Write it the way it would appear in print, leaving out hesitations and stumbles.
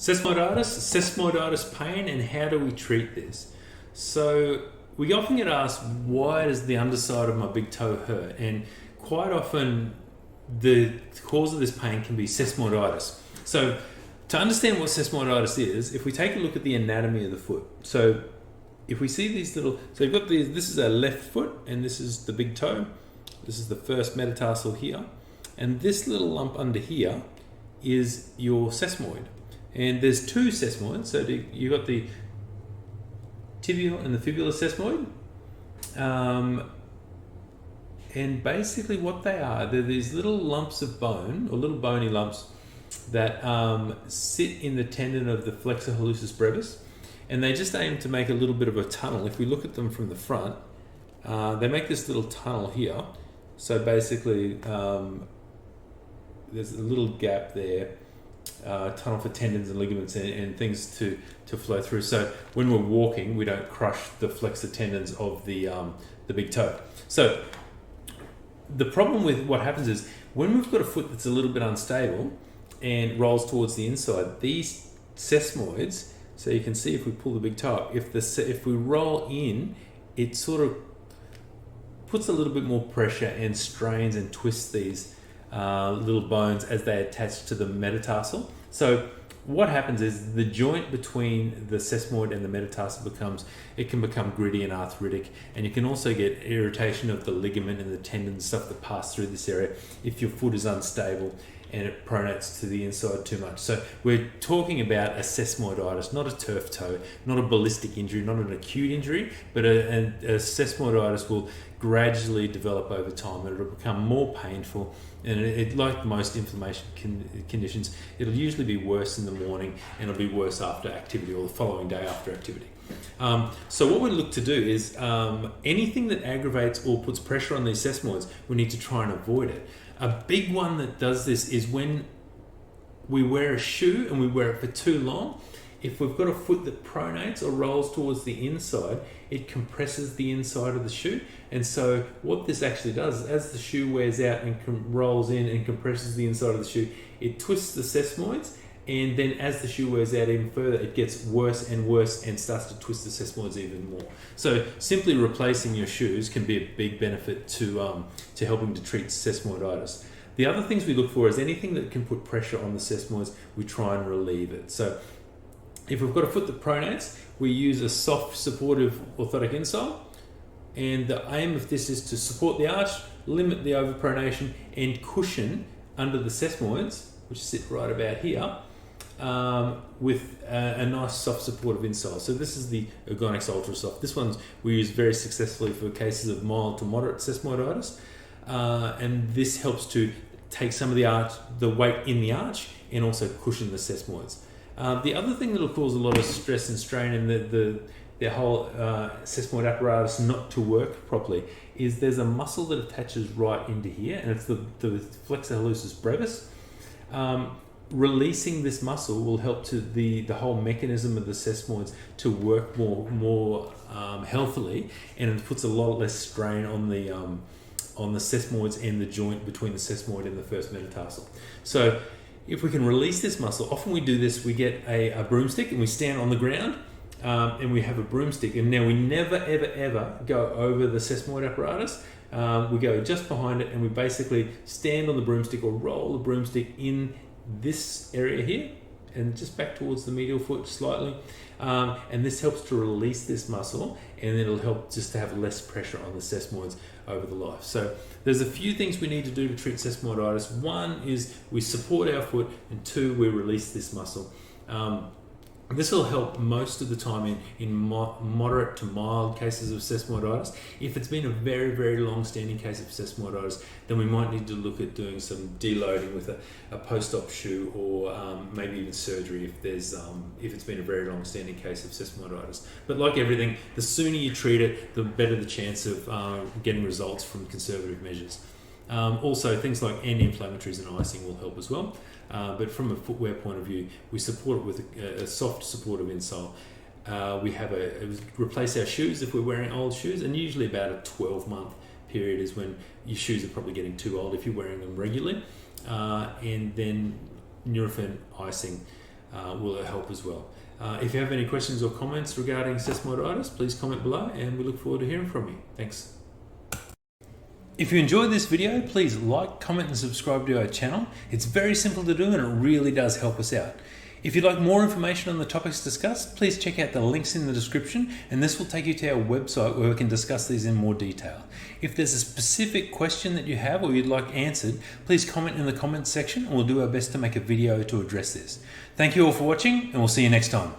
Sesamoiditis pain, and how do we treat this? So we often get asked, why does the underside of my big toe hurt? And quite often the cause of this pain can be sesamoiditis. So to understand what sesamoiditis is, if we take a look at the anatomy of the foot, so if we see these little, so you've got these, this is our left foot and this is the big toe. This is the first metatarsal here. And this little lump under here is your sesamoid. And there's two sesamoids. So you've got the tibial and the fibular sesamoid. And basically what they are, they're these little lumps of bone, or little bony lumps that sit in the tendon of the flexor hallucis brevis. And they just aim to make a little bit of a tunnel. If we look at them from the front, they make this little tunnel here. So basically, there's a little gap there, tunnel for tendons and ligaments and things to flow through. So when we're walking, we don't crush the flexor tendons of the big toe. So the problem with what happens is when we've got a foot that's a little bit unstable and rolls towards the inside, these sesamoids, so you can see if we pull the big toe up, if we roll in, it sort of puts a little bit more pressure and strains and twists these little bones as they attach to the metatarsal. So what happens is the joint between the sesamoid and the metatarsal can become gritty and arthritic, and you can also get irritation of the ligament and the tendons, stuff that pass through this area if your foot is unstable and it pronates to the inside too much. So we're talking about a sesamoiditis, not a turf toe, not a ballistic injury, not an acute injury, but a sesamoiditis will gradually develop over time and it'll become more painful, and it like most inflammation conditions, it'll usually be worse in the morning and it'll be worse after activity or the following day after activity. So what we look to do is anything that aggravates or puts pressure on these sesamoids, we need to try and avoid it. A big one that does this is when we wear a shoe and we wear it for too long. If we've got a foot that pronates or rolls towards the inside, it compresses the inside of the shoe. And so what this actually does is as the shoe wears out and rolls in and compresses the inside of the shoe, it twists the sesamoids. And then as the shoe wears out even further, it gets worse and worse and starts to twist the sesamoids even more. So simply replacing your shoes can be a big benefit to helping to treat sesamoiditis. The other things we look for is anything that can put pressure on the sesamoids, we try and relieve it. So if we've got a foot that pronates, we use a soft supportive orthotic insole. And the aim of this is to support the arch, limit the overpronation, and cushion under the sesamoids, which sit right about here, with a nice soft supportive insole. So this is the Ergonx Ultra Soft. This one's we use very successfully for cases of mild to moderate sesamoiditis, and this helps to take some of the weight in the arch and also cushion the sesamoids. The other thing that will cause a lot of stress and strain in the whole sesamoid apparatus not to work properly is there's a muscle that attaches right into here, and it's the flexor hallucis brevis. Releasing this muscle will help to the whole mechanism of the sesamoids to work more healthily, and it puts a lot less strain on the sesamoids and the joint between the sesamoid and the first metatarsal. So if we can release this muscle, often we do this, we get a broomstick and we stand on the ground and we have a broomstick, and now we never ever go over the sesamoid apparatus. We go just behind it and we basically stand on the broomstick or roll the broomstick in this area here and just back towards the medial foot slightly, and this helps to release this muscle, and it'll help just to have less pressure on the sesamoids over the life. So there's a few things we need to do to treat sesamoiditis. One is we support our foot, and two, we release this muscle. This will help most of the time in moderate to mild cases of sesamoiditis. If it's been a very long-standing case of sesamoiditis, then we might need to look at doing some deloading with a post-op shoe, or maybe even surgery if it's been a very long-standing case of sesamoiditis. But like everything, the sooner you treat it, the better the chance of getting results from conservative measures. Also, things like anti-inflammatories and icing will help as well. But from a footwear point of view, we support it with a soft supportive insole. We replace our shoes if we're wearing old shoes, and usually about a 12-month period is when your shoes are probably getting too old if you're wearing them regularly. And then Nurofen icing will help as well. If you have any questions or comments regarding sesamoiditis, please comment below, and we look forward to hearing from you. Thanks. If you enjoyed this video, please like, comment and subscribe to our channel. It's very simple to do and it really does help us out. If you'd like more information on the topics discussed, please check out the links in the description, and this will take you to our website where we can discuss these in more detail. If there's a specific question that you have or you'd like answered, please comment in the comments section and we'll do our best to make a video to address this. Thank you all for watching, and we'll see you next time.